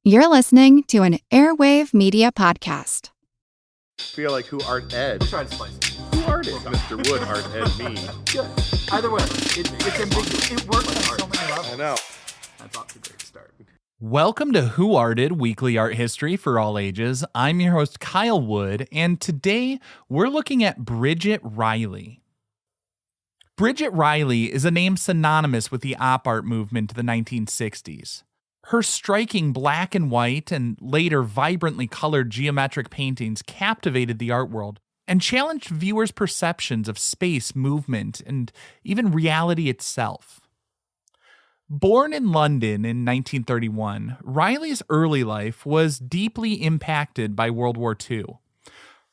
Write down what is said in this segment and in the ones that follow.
You're listening to an Airwave Media Podcast. Feel like who art ed? Try to slice it. Who art ed? Mr. Wood art ed me. Good. Either way, it's ambiguous. It works on so many levels. I know. That's off to a great start. Welcome to Who Arted, weekly art history for all ages. I'm your host, Kyle Wood, and today we're looking at Bridget Riley. Bridget Riley is a name synonymous with the op art movement of the 1960s. Her striking black and white and later vibrantly colored geometric paintings captivated the art world and challenged viewers' perceptions of space, movement, and even reality itself. Born in London in 1931, Riley's early life was deeply impacted by World War II.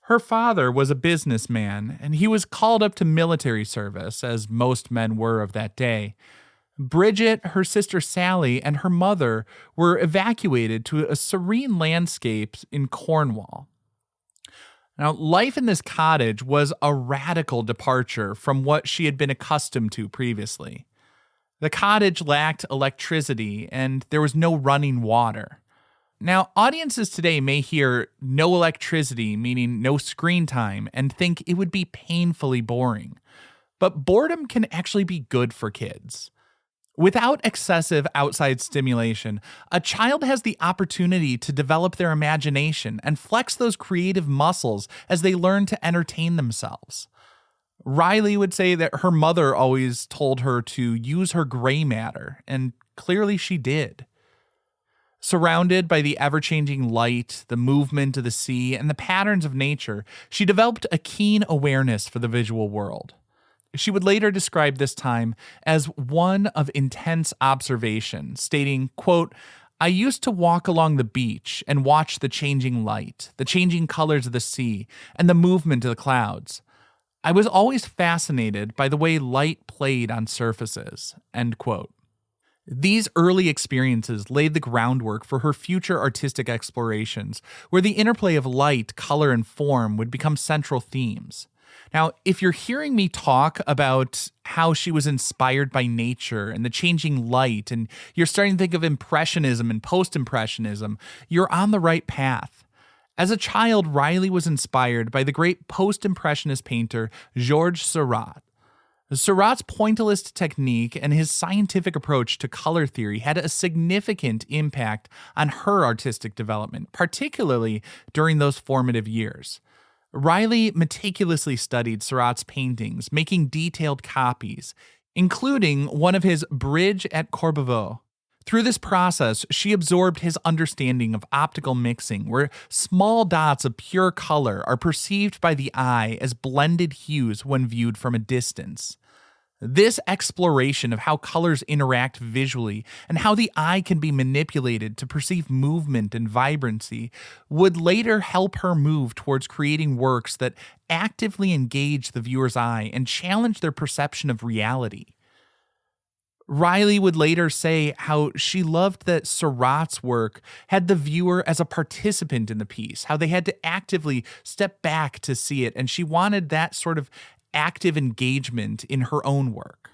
Her father was a businessman, and he was called up to military service, as most men were of that day. Bridget, her sister Sally, and her mother were evacuated to a serene landscape in Cornwall. Now, life in this cottage was a radical departure from what she had been accustomed to previously. The cottage lacked electricity, and there was no running water. Now, audiences today may hear no electricity, meaning no screen time, and think it would be painfully boring. But boredom can actually be good for kids. Without excessive outside stimulation, a child has the opportunity to develop their imagination and flex those creative muscles as they learn to entertain themselves. Riley would say that her mother always told her to use her gray matter, and clearly she did. Surrounded by the ever-changing light, the movement of the sea, and the patterns of nature, she developed a keen awareness for the visual world. She would later describe this time as one of intense observation, stating, quote, "I used to walk along the beach and watch the changing light, the changing colors of the sea, and the movement of the clouds. I was always fascinated by the way light played on surfaces," end quote. These early experiences laid the groundwork for her future artistic explorations, where the interplay of light, color, and form would become central themes. Now, if you're hearing me talk about how she was inspired by nature and the changing light, and you're starting to think of Impressionism and Post-Impressionism, you're on the right path. As a child, Riley was inspired by the great Post-Impressionist painter Georges Seurat. Seurat's pointillist technique and his scientific approach to color theory had a significant impact on her artistic development, particularly during those formative years. Riley meticulously studied Seurat's paintings, making detailed copies, including one of his Bridge at Cornwall. Through this process, she absorbed his understanding of optical mixing, where small dots of pure color are perceived by the eye as blended hues when viewed from a distance. This exploration of how colors interact visually and how the eye can be manipulated to perceive movement and vibrancy would later help her move towards creating works that actively engage the viewer's eye and challenge their perception of reality. Riley would later say how she loved that Seurat's work had the viewer as a participant in the piece, how they had to actively step back to see it, and she wanted that sort of active engagement in her own work.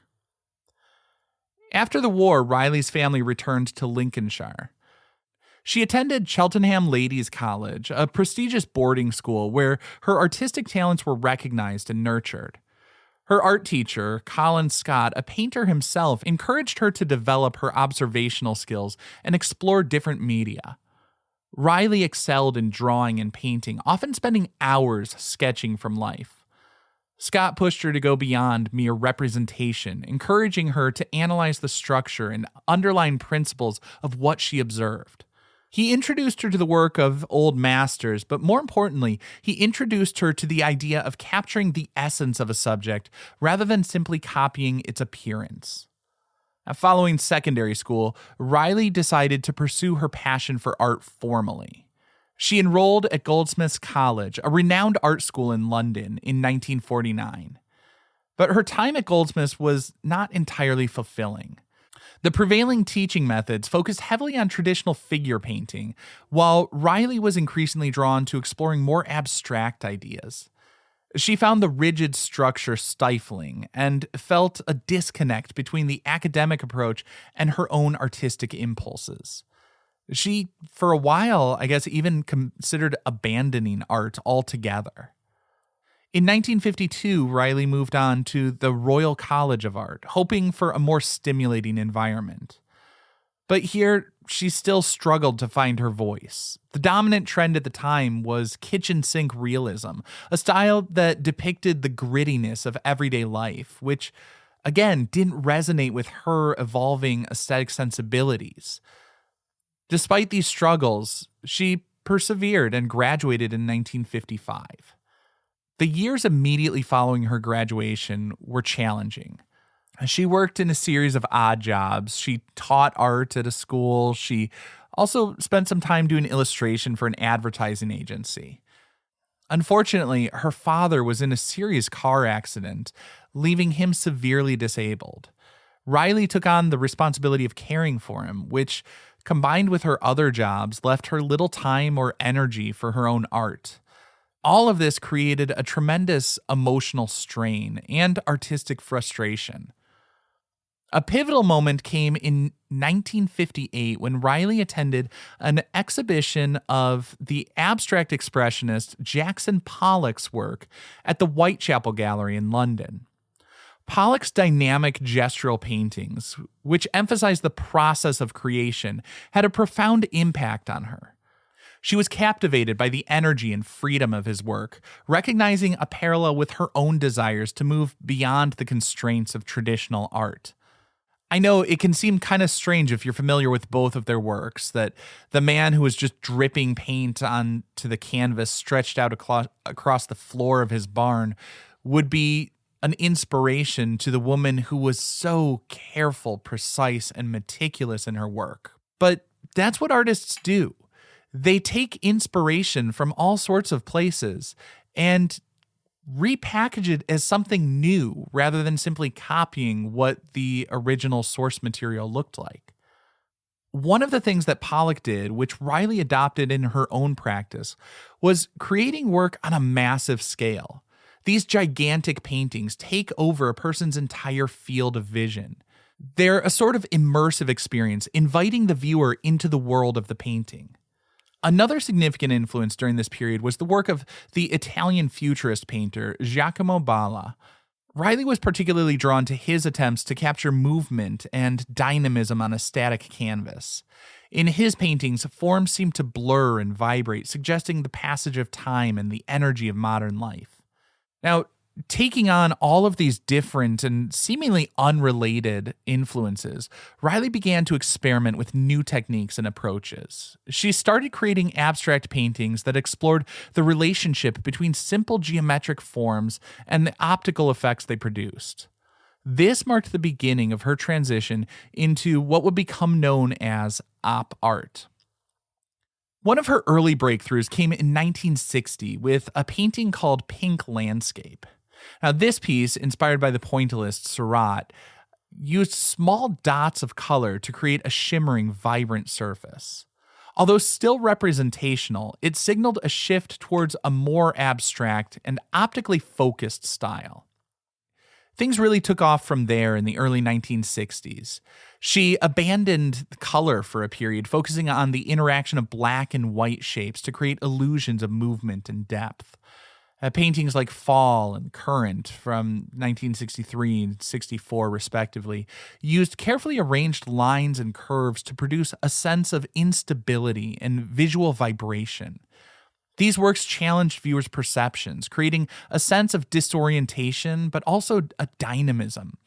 After the war, Riley's family returned to Lincolnshire. She attended Cheltenham Ladies' College, a prestigious boarding school where her artistic talents were recognized and nurtured. Her art teacher, Colin Scott, a painter himself, encouraged her to develop her observational skills and explore different media. Riley excelled in drawing and painting, often spending hours sketching from life. Scott pushed her to go beyond mere representation, encouraging her to analyze the structure and underlying principles of what she observed. He introduced her to the work of old masters, but more importantly, he introduced her to the idea of capturing the essence of a subject rather than simply copying its appearance. Now, following secondary school, Riley decided to pursue her passion for art formally. She enrolled at Goldsmiths College, a renowned art school in London, in 1949. But her time at Goldsmiths was not entirely fulfilling. The prevailing teaching methods focused heavily on traditional figure painting, while Riley was increasingly drawn to exploring more abstract ideas. She found the rigid structure stifling and felt a disconnect between the academic approach and her own artistic impulses. She, for a while, I guess, even considered abandoning art altogether. In 1952, Riley moved on to the Royal College of Art, hoping for a more stimulating environment. But here, she still struggled to find her voice. The dominant trend at the time was kitchen sink realism, a style that depicted the grittiness of everyday life, which, again, didn't resonate with her evolving aesthetic sensibilities. Despite these struggles, she persevered and graduated in 1955. The years immediately following her graduation were challenging. She worked in a series of odd jobs. She taught art at a school. She also spent some time doing illustration for an advertising agency. Unfortunately, her father was in a serious car accident, leaving him severely disabled. Riley took on the responsibility of caring for him, which, combined with her other jobs, left her little time or energy for her own art. All of this created a tremendous emotional strain and artistic frustration. A pivotal moment came in 1958 when Riley attended an exhibition of the abstract expressionist Jackson Pollock's work at the Whitechapel Gallery in London. Pollock's dynamic gestural paintings, which emphasized the process of creation, had a profound impact on her. She was captivated by the energy and freedom of his work, recognizing a parallel with her own desires to move beyond the constraints of traditional art. I know it can seem kind of strange if you're familiar with both of their works, that the man who was just dripping paint onto the canvas stretched out across the floor of his barn would be an inspiration to the woman who was so careful, precise, and meticulous in her work. But that's what artists do. They take inspiration from all sorts of places and repackage it as something new rather than simply copying what the original source material looked like. One of the things that Pollock did, which Riley adopted in her own practice, was creating work on a massive scale. These gigantic paintings take over a person's entire field of vision. They're a sort of immersive experience, inviting the viewer into the world of the painting. Another significant influence during this period was the work of the Italian futurist painter Giacomo Balla. Riley was particularly drawn to his attempts to capture movement and dynamism on a static canvas. In his paintings, forms seemed to blur and vibrate, suggesting the passage of time and the energy of modern life. Now, taking on all of these different and seemingly unrelated influences, Riley began to experiment with new techniques and approaches. She started creating abstract paintings that explored the relationship between simple geometric forms and the optical effects they produced. This marked the beginning of her transition into what would become known as op art. One of her early breakthroughs came in 1960 with a painting called Pink Landscape. Now, this piece, inspired by the pointillist Seurat, used small dots of color to create a shimmering, vibrant surface. Although still representational, it signaled a shift towards a more abstract and optically focused style. Things really took off from there in the early 1960s. She abandoned color for a period, focusing on the interaction of black and white shapes to create illusions of movement and depth. Paintings like Fall and Current from 1963 and 64, respectively, used carefully arranged lines and curves to produce a sense of instability and visual vibration. These works challenged viewers' perceptions, creating a sense of disorientation, but also a dynamism.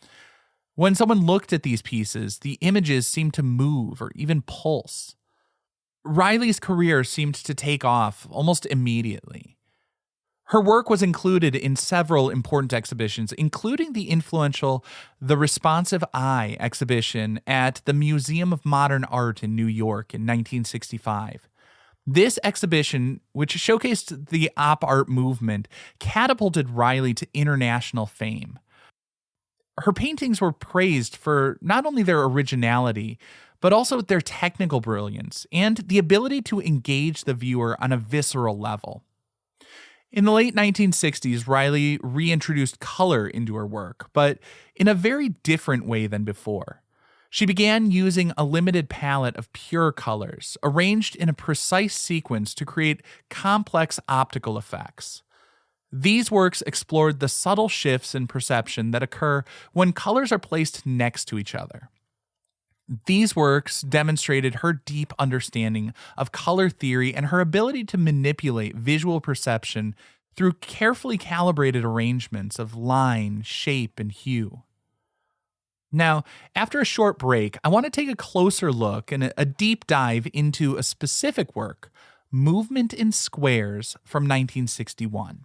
When someone looked at these pieces, the images seemed to move or even pulse. Riley's career seemed to take off almost immediately. Her work was included in several important exhibitions, including the influential The Responsive Eye exhibition at the Museum of Modern Art in New York in 1965. This exhibition, which showcased the op art movement, catapulted Riley to international fame. Her paintings were praised for not only their originality, but also their technical brilliance and the ability to engage the viewer on a visceral level. In the late 1960s, Riley reintroduced color into her work, but in a very different way than before. She began using a limited palette of pure colors, arranged in a precise sequence to create complex optical effects. These works explored the subtle shifts in perception that occur when colors are placed next to each other. These works demonstrated her deep understanding of color theory and her ability to manipulate visual perception through carefully calibrated arrangements of line, shape, and hue. Now, after a short break, I want to take a closer look and a deep dive into a specific work, Movement in Squares from 1961.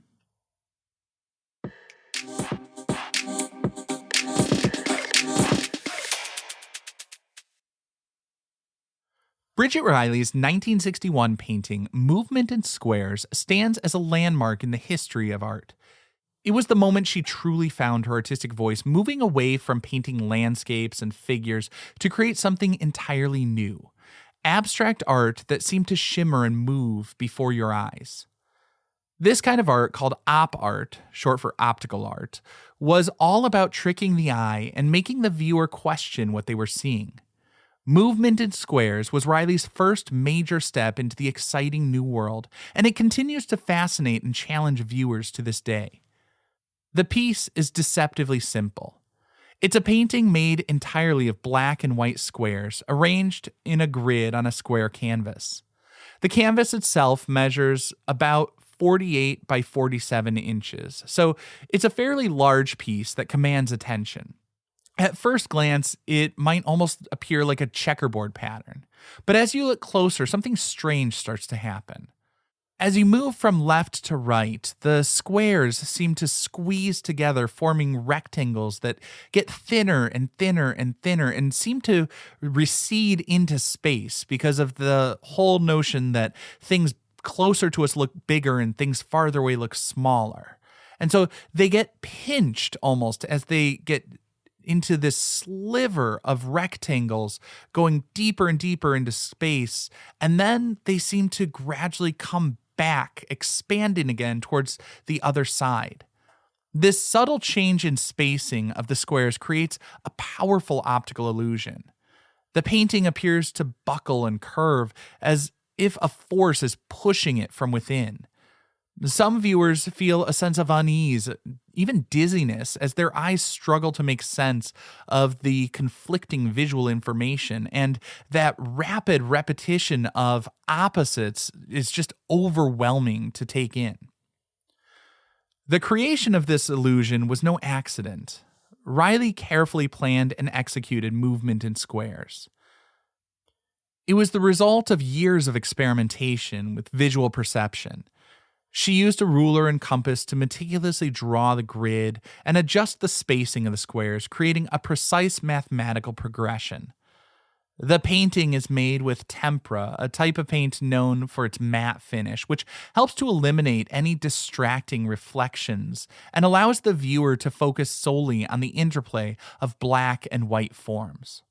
Bridget Riley's 1961 painting, Movement in Squares, stands as a landmark in the history of art. It was the moment she truly found her artistic voice, moving away from painting landscapes and figures to create something entirely new. Abstract art that seemed to shimmer and move before your eyes. This kind of art, called op art, short for optical art, was all about tricking the eye and making the viewer question what they were seeing. Movement in Squares was Riley's first major step into the exciting new world, and it continues to fascinate and challenge viewers to this day. The piece is deceptively simple. It's a painting made entirely of black and white squares, arranged in a grid on a square canvas. The canvas itself measures about 48 by 47 inches, so it's a fairly large piece that commands attention. At first glance, it might almost appear like a checkerboard pattern, but as you look closer, something strange starts to happen. As you move from left to right, the squares seem to squeeze together, forming rectangles that get thinner and thinner and thinner and seem to recede into space because of the whole notion that things closer to us look bigger and things farther away look smaller. And so they get pinched almost as they get into this sliver of rectangles going deeper and deeper into space, and then they seem to gradually come back, expanding again towards the other side. This subtle change in spacing of the squares creates a powerful optical illusion. The painting appears to buckle and curve as if a force is pushing it from within. Some viewers feel a sense of unease, even dizziness, as their eyes struggle to make sense of the conflicting visual information, and that rapid repetition of opposites is just overwhelming to take in. The creation of this illusion was no accident. Riley carefully planned and executed Movement in Squares. It was the result of years of experimentation with visual perception. She used a ruler and compass to meticulously draw the grid and adjust the spacing of the squares, creating a precise mathematical progression. The painting is made with tempera, a type of paint known for its matte finish, which helps to eliminate any distracting reflections and allows the viewer to focus solely on the interplay of black and white forms.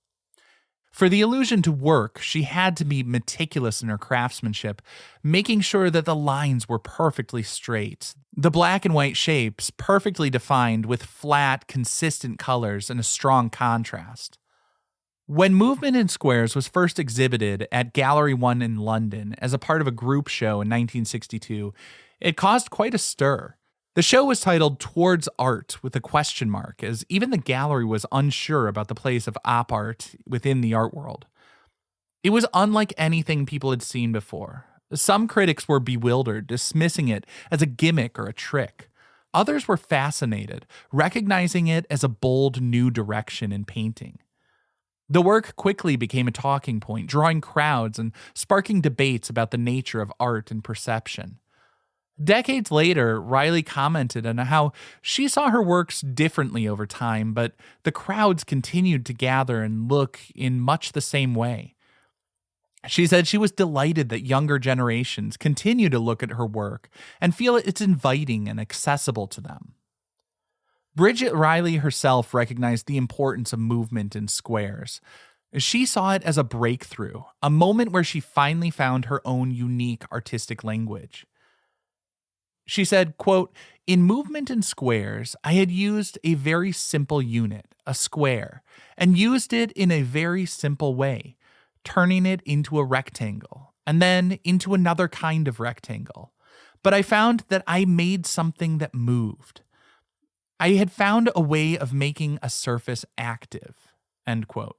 For the illusion to work, she had to be meticulous in her craftsmanship, making sure that the lines were perfectly straight, the black and white shapes perfectly defined with flat, consistent colors and a strong contrast. When Movement in Squares was first exhibited at Gallery 1 in London as a part of a group show in 1962, it caused quite a stir. The show was titled Towards Art with a question mark, as even the gallery was unsure about the place of op art within the art world. It was unlike anything people had seen before. Some critics were bewildered, dismissing it as a gimmick or a trick. Others were fascinated, recognizing it as a bold new direction in painting. The work quickly became a talking point, drawing crowds and sparking debates about the nature of art and perception. Decades later, Riley commented on how she saw her works differently over time, but the crowds continued to gather and look in much the same way. She said she was delighted that younger generations continue to look at her work and feel it's inviting and accessible to them. Bridget Riley herself recognized the importance of Movement in Squares. She saw it as a breakthrough, a moment where she finally found her own unique artistic language. She said, quote, "In movement in squares, I had used a very simple unit, a square, and used it in a very simple way, turning it into a rectangle, and then into another kind of rectangle. But I found that I made something that moved. I had found a way of making a surface active," end quote.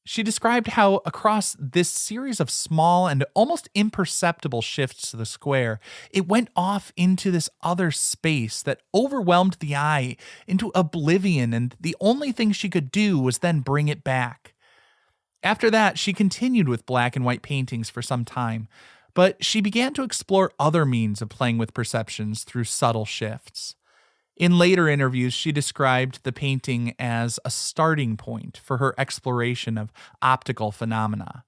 She described how across this series of small and almost imperceptible shifts to the square, it went off into this other space that overwhelmed the eye into oblivion, and the only thing she could do was then bring it back. After that, she continued with black and white paintings for some time, but she began to explore other means of playing with perceptions through subtle shifts. In later interviews, she described the painting as a starting point for her exploration of optical phenomena.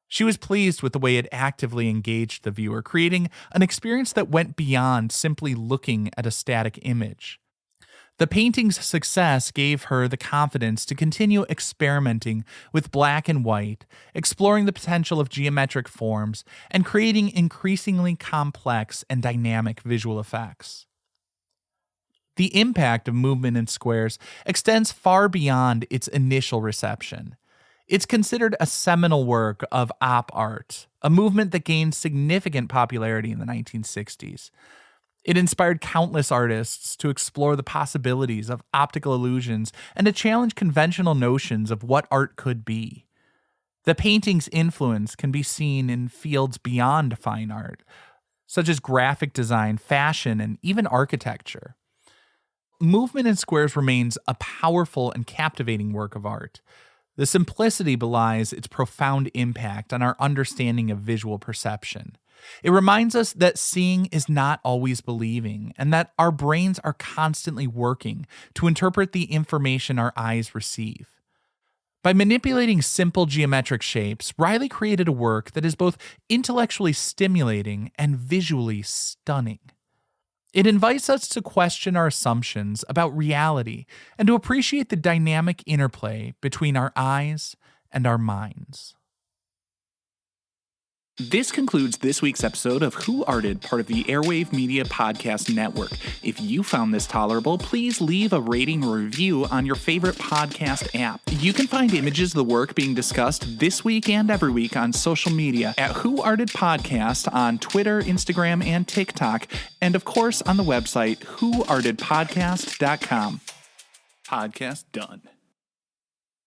She was pleased with the way it actively engaged the viewer, creating an experience that went beyond simply looking at a static image. The painting's success gave her the confidence to continue experimenting with black and white, exploring the potential of geometric forms, and creating increasingly complex and dynamic visual effects. The impact of movement in squares extends far beyond its initial reception. It's considered a seminal work of op art, a movement that gained significant popularity in the 1960s. It inspired countless artists to explore the possibilities of optical illusions and to challenge conventional notions of what art could be. The painting's influence can be seen in fields beyond fine art, such as graphic design, fashion, and even architecture. Movement in squares remains a powerful and captivating work of art. The simplicity belies its profound impact on our understanding of visual perception. It reminds us that seeing is not always believing, and that our brains are constantly working to interpret the information our eyes receive. By manipulating simple geometric shapes, Riley created a work that is both intellectually stimulating and visually stunning. It invites us to question our assumptions about reality and to appreciate the dynamic interplay between our eyes and our minds. This concludes this week's episode of Who Arted, part of the Airwave Media Podcast Network. If you found this tolerable, please leave a rating or review on your favorite podcast app. You can find images of the work being discussed this week and every week on social media at Who Arted Podcast on Twitter, Instagram, and TikTok, and of course on the website whoartedpodcast.com. Podcast done.